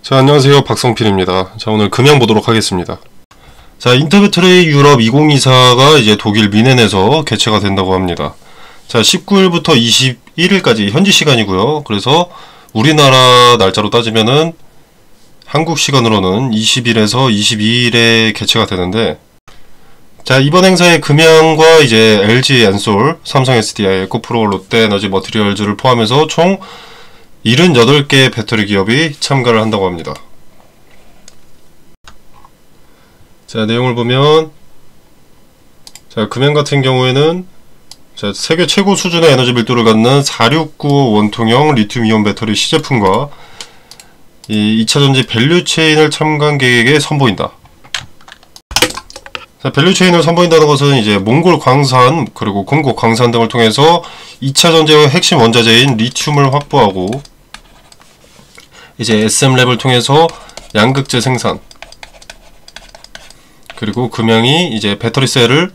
자, 안녕하세요. 박성필입니다. 자, 오늘 금양 보도록 하겠습니다. 자, 인터배터리 유럽 2024가 이제 독일 미넨에서 개최가 된다고 합니다. 자, 19일부터 21일까지 현지 시간이고요. 그래서 우리나라 날짜로 따지면은 한국 시간으로는 20일에서 22일에 개최가 되는데, 자, 이번 행사에 금양과 이제 LG 엔솔, 삼성 SDI, 에코프로, 롯데에너지 머티리얼즈를 포함해서 총 78개 배터리 기업이 참가를 한다고 합니다. 자, 내용을 보면, 자, 금양 같은 경우에는 자, 세계 최고 수준의 에너지 밀도를 갖는 4695 원통형 리튬이온 배터리 시제품과 이 2차전지 밸류체인을 참관객에게 선보인다. 자, 밸류체인을 선보인다는 것은 이제 몽골 광산 그리고 공고 광산 등을 통해서 2차전지의 핵심 원자재인 리튬을 확보하고 이제 SM랩을 통해서 양극재 생산, 그리고 금양이 이제 배터리 셀을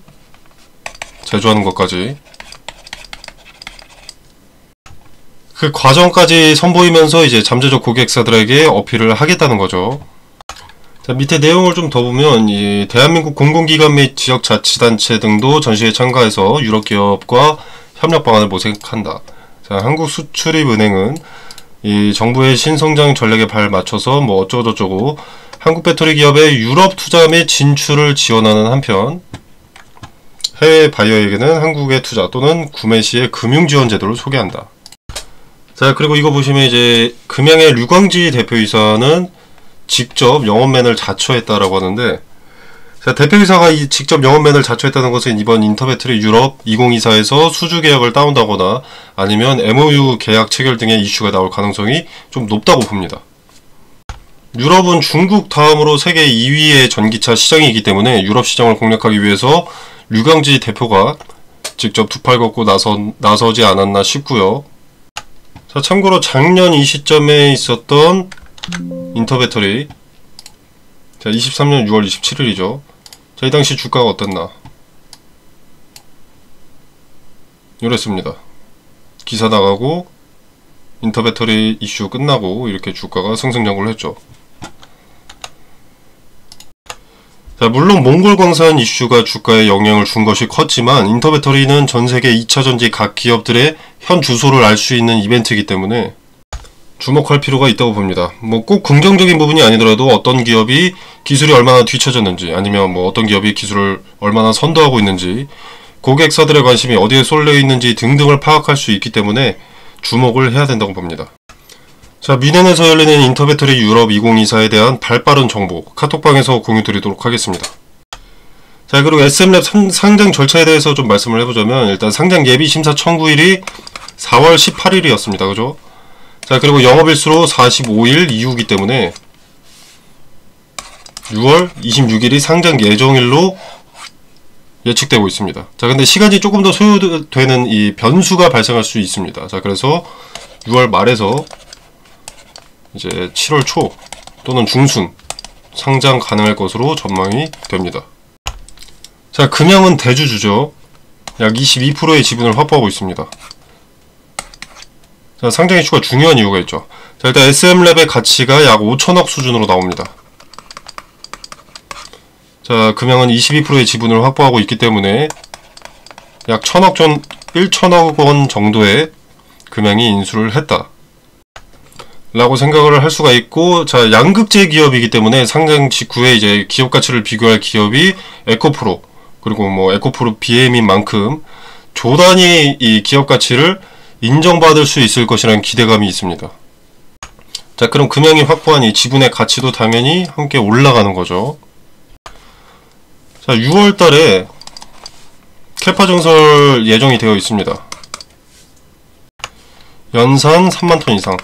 제조하는 것까지, 그 과정까지 선보이면서 이제 잠재적 고객사들에게 어필을 하겠다는 거죠. 자, 밑에 내용을 좀 더 보면 이 대한민국 공공기관 및 지역자치단체 등도 전시에 참가해서 유럽 기업과 협력 방안을 모색한다. 자, 한국수출입은행은 이 정부의 신성장 전략에 발 맞춰서 뭐 어쩌고저쩌고 한국 배터리 기업의 유럽 투자 및 진출을 지원하는 한편 해외 바이어에게는 한국의 투자 또는 구매 시의 금융 지원 제도를 소개한다. 자, 그리고 이거 보시면 이제 금양의 류광지 대표이사는 직접 영업맨을 자처했다라고 하는데, 자, 대표이사가 이 직접 영업맨을 자처했다는 것은 이번 인터배터리 유럽 2024에서 수주 계약을 따온다거나 아니면 MOU 계약 체결 등의 이슈가 나올 가능성이 좀 높다고 봅니다. 유럽은 중국 다음으로 세계 2위의 전기차 시장이기 때문에 유럽 시장을 공략하기 위해서 류광지 대표가 직접 두 팔 걷고 나서지 않았나 싶고요. 자, 참고로 작년 이 시점에 있었던 인터배터리, 자, 23년 6월 27일이죠. 자, 이 당시 주가가 어땠나? 이랬습니다. 기사 나가고 인터배터리 이슈 끝나고 이렇게 주가가 승승장구를 했죠. 자, 물론 몽골 광산 이슈가 주가에 영향을 준 것이 컸지만 인터배터리는 전세계 2차전지 각 기업들의 현 주소를 알 수 있는 이벤트이기 때문에 주목할 필요가 있다고 봅니다. 뭐 꼭 긍정적인 부분이 아니더라도 어떤 기업이 기술이 얼마나 뒤처졌는지, 아니면 뭐 어떤 기업이 기술을 얼마나 선도하고 있는지, 고객사들의 관심이 어디에 쏠려 있는지 등등을 파악할 수 있기 때문에 주목을 해야 된다고 봅니다. 자, 미넨에서 열리는 인터배터리 유럽 2024에 대한 발빠른 정보 카톡방에서 공유 드리도록 하겠습니다. 자, 그리고 SM랩 상장 절차에 대해서 좀 말씀을 해보자면, 일단 상장 예비 심사 청구일이 4월 18일이었습니다. 그죠? 자, 그리고 영업일수로 45일 이후이기 때문에 6월 26일이 상장 예정일로 예측되고 있습니다. 자, 근데 시간이 조금 더 소요되는 이 변수가 발생할 수 있습니다. 자, 그래서 6월 말에서 이제 7월 초 또는 중순 상장 가능할 것으로 전망이 됩니다. 자, 금양은 대주주죠. 약 22%의 지분을 확보하고 있습니다. 자, 상장 이슈가 중요한 이유가 있죠. 자, 일단 SM랩의 가치가 약 5천억 수준으로 나옵니다. 자, 금양은 22%의 지분을 확보하고 있기 때문에 약 1천억 원 정도의 금양이 인수를 했다 라고 생각을 할 수가 있고, 자, 양극재 기업이기 때문에 상장 직후에 이제 기업 가치를 비교할 기업이 에코프로, 그리고 뭐 에코프로 BM인 만큼 조단위 이 기업 가치를 인정받을 수 있을 것이라는 기대감이 있습니다. 자, 그럼 금양이 확보한 이 지분의 가치도 당연히 함께 올라가는 거죠. 자, 6월 달에 캐파 증설 예정이 되어 있습니다. 연산 3만톤 이상.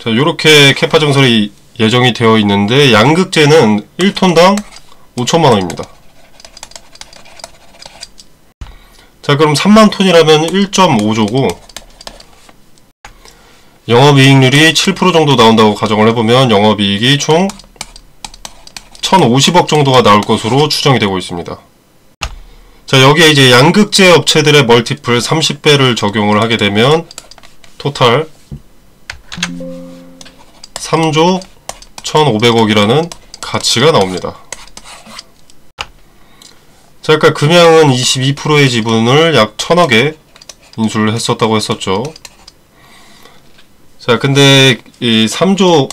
자, 요렇게 캐파 증설이 예정이 되어 있는데 양극재는 1톤당 5천만원입니다. 자, 그럼 3만톤이라면 1.5조고 영업이익률이 7% 정도 나온다고 가정을 해보면 영업이익이 총 1,050억 정도가 나올 것으로 추정이 되고 있습니다. 자, 여기에 이제 양극재 업체들의 멀티플 30배를 적용을 하게 되면 토탈 3조 1,500억이라는 가치가 나옵니다. 자, 아까 금양은 22%의 지분을 약 1,000억에 인수를 했었다고 했었죠. 자, 근데 이 3조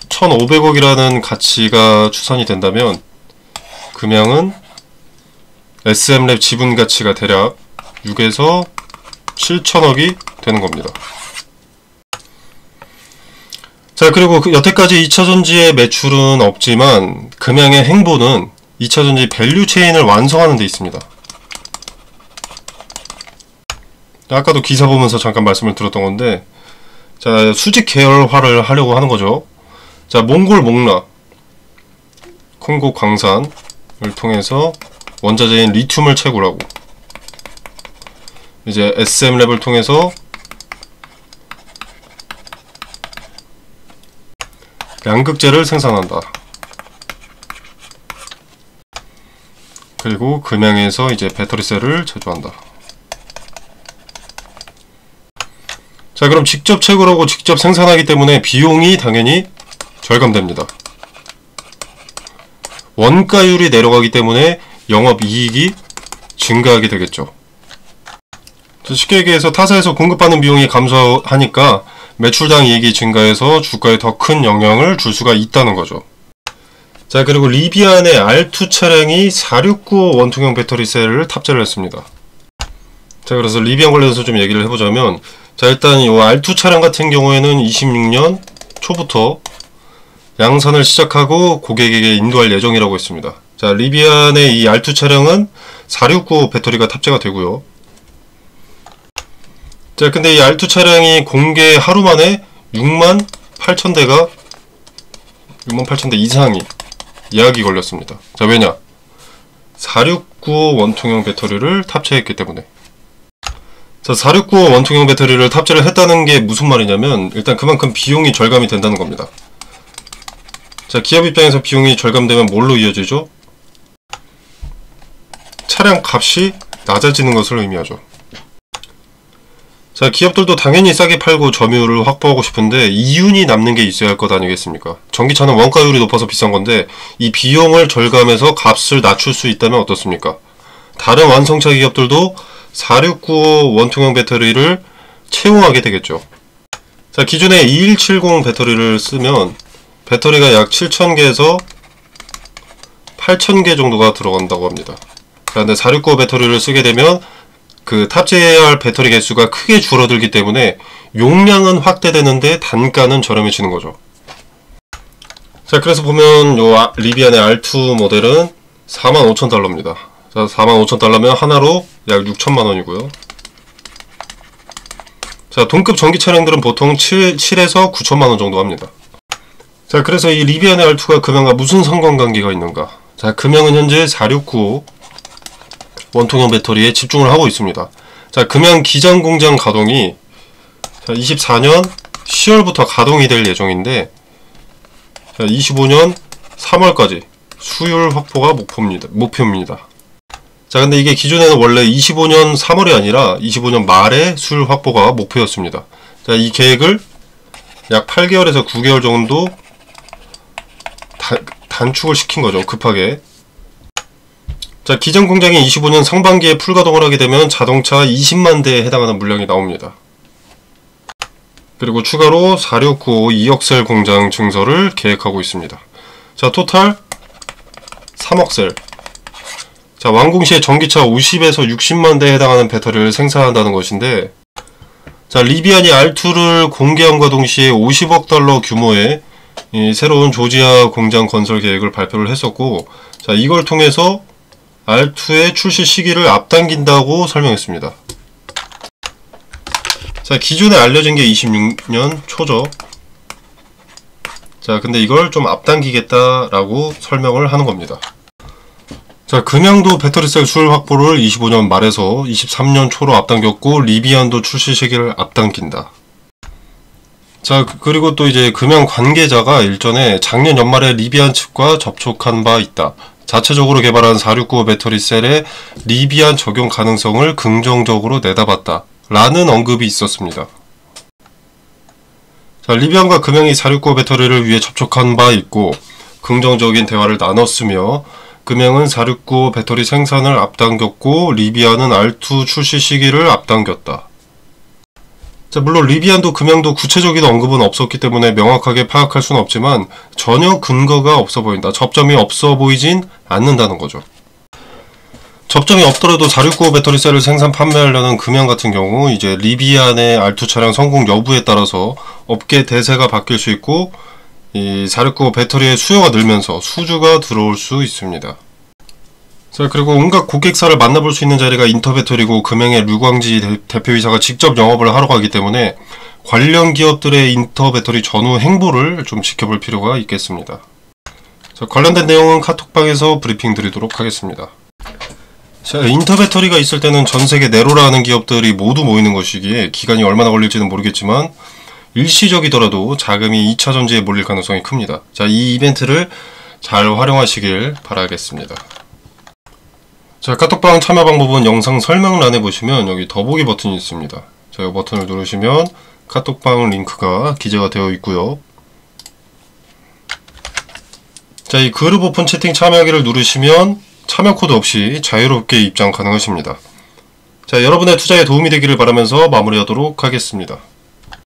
1,500억이라는 가치가 추산이 된다면 금양은 SM랩 지분 가치가 대략 6에서 7천억이 되는 겁니다. 자, 그리고 여태까지 2차전지의 매출은 없지만 금양의 행보는 2차전지 밸류 체인을 완성하는 데 있습니다. 아까도 기사 보면서 잠깐 말씀을 드렸던 건데, 자, 수직 계열화를 하려고 하는 거죠. 자, 몽골 목라 콩고 광산을 통해서 원자재인 리튬을 채굴하고, 이제 SM랩을 통해서 양극재를 생산한다. 그리고 금양에서 이제 배터리셀을 제조한다. 자, 그럼 직접 채굴하고 직접 생산하기 때문에 비용이 당연히 절감됩니다. 원가율이 내려가기 때문에 영업이익이 증가하게 되겠죠. 쉽게 얘기해서 타사에서 공급받는 비용이 감소하니까 매출당 이익이 증가해서 주가에 더 큰 영향을 줄 수가 있다는 거죠. 자, 그리고 리비안의 R2 차량이 4695 원통형 배터리셀을 탑재를 했습니다. 자, 그래서 리비안 관련해서 좀 얘기를 해보자면, 자, 일단 이 R2 차량 같은 경우에는 26년 초부터 양산을 시작하고 고객에게 인도할 예정이라고 했습니다. 자, 리비안의 이 R2 차량은 4695 배터리가 탑재가 되고요. 자, 근데 이 R2 차량이 공개 하루 만에 68,000대 이상이 예약이 걸렸습니다. 자, 왜냐? 4695 원통형 배터리를 탑재했기 때문에. 자, 4695 원통형 배터리를 탑재를 했다는 게 무슨 말이냐면, 일단 그만큼 비용이 절감이 된다는 겁니다. 자, 기업 입장에서 비용이 절감되면 뭘로 이어지죠? 차량 값이 낮아지는 것을 의미하죠. 자, 기업들도 당연히 싸게 팔고 점유율을 확보하고 싶은데 이윤이 남는 게 있어야 할 것 아니겠습니까? 전기차는 원가율이 높아서 비싼 건데 이 비용을 절감해서 값을 낮출 수 있다면 어떻습니까? 다른 완성차 기업들도 4695 원통형 배터리를 채용하게 되겠죠. 자, 기존에 2170 배터리를 쓰면 배터리가 약 7000개에서 8000개 정도가 들어간다고 합니다. 자, 근데 4695 배터리를 쓰게 되면 그 탑재해야 할 배터리 개수가 크게 줄어들기 때문에 용량은 확대되는데 단가는 저렴해지는 거죠. 자, 그래서 보면 요 리비안의 R2 모델은 45,000달러입니다. 자, 45,000달러면 하나로 약 6천만원이고요. 자, 동급 전기 차량들은 보통 7에서 9천만원 정도 합니다. 자, 그래서 이 리비안의 R2가 금양과 무슨 상관관계가 있는가? 자, 금양은 현재 4695 원통형 배터리에 집중을 하고 있습니다. 자, 금양 기장 공장 가동이 24년 10월부터 가동이 될 예정인데, 자, 25년 3월까지 수율 확보가 목표입니다. 자, 근데 이게 기존에는 원래 25년 3월이 아니라 25년 말에 수율 확보가 목표였습니다. 자, 이 계획을 약 8개월에서 9개월 정도 단축을 시킨 거죠, 급하게. 자, 기장 공장이 25년 상반기에 풀가동을 하게 되면 자동차 20만 대에 해당하는 물량이 나옵니다. 그리고 추가로 4695 2억셀 공장 증설을 계획하고 있습니다. 자, 토탈 3억셀. 자, 완공 시에 전기차 50에서 60만 대에 해당하는 배터리를 생산한다는 것인데, 자, 리비안이 R2를 공개함과 동시에 50억 달러 규모의 이 새로운 조지아 공장 건설 계획을 발표를 했었고, 자, 이걸 통해서 R2의 출시 시기를 앞당긴다고 설명했습니다. 자, 기존에 알려진 게 26년 초죠. 자, 근데 이걸 좀 앞당기겠다라고 설명을 하는 겁니다. 자, 금양도 배터리셀 수율 확보를 25년 말에서 23년 초로 앞당겼고, 리비안도 출시 시기를 앞당긴다. 자, 그리고 또 이제 금양 관계자가 일전에 작년 연말에 리비안 측과 접촉한 바 있다. 자체적으로 개발한 4695 배터리셀의 리비안 적용 가능성을 긍정적으로 내다봤다 라는 언급이 있었습니다. 자, 리비안과 금영이 469 배터리를 위해 접촉한 바 있고 긍정적인 대화를 나눴으며 금영은 469 배터리 생산을 앞당겼고 리비안은 R2 출시 시기를 앞당겼다. 자, 물론 리비안도 금영도 구체적인 언급은 없었기 때문에 명확하게 파악할 수는 없지만 전혀 근거가 없어 보인다. 접점이 없어 보이진 않는다는 거죠. 접점이 없더라도 4695 배터리셀을 생산 판매하려는 금영 같은 경우 이제 리비안의 R2 차량 성공 여부에 따라서 업계 대세가 바뀔 수 있고 이 4695 배터리의 수요가 늘면서 수주가 들어올 수 있습니다. 자, 그리고 온갖 고객사를 만나볼 수 있는 자리가 인터배터리고 금영의 류광지 대표이사가 직접 영업을 하러 가기 때문에 관련 기업들의 인터배터리 전후 행보를 좀 지켜볼 필요가 있겠습니다. 자, 관련된 내용은 카톡방에서 브리핑 드리도록 하겠습니다. 자, 인터배터리가 있을 때는 전세계 네로라 하는 기업들이 모두 모이는 것이기에 기간이 얼마나 걸릴지는 모르겠지만 일시적이더라도 자금이 2차 전지에 몰릴 가능성이 큽니다. 자, 이 이벤트를 잘 활용하시길 바라겠습니다. 자, 카톡방 참여 방법은 영상 설명란에 보시면 여기 더보기 버튼이 있습니다. 자, 이 버튼을 누르시면 카톡방 링크가 기재가 되어 있고요. 자, 이 그룹 오픈 채팅 참여하기를 누르시면 참여 코드 없이 자유롭게 입장 가능하십니다. 자, 여러분의 투자에 도움이 되기를 바라면서 마무리하도록 하겠습니다.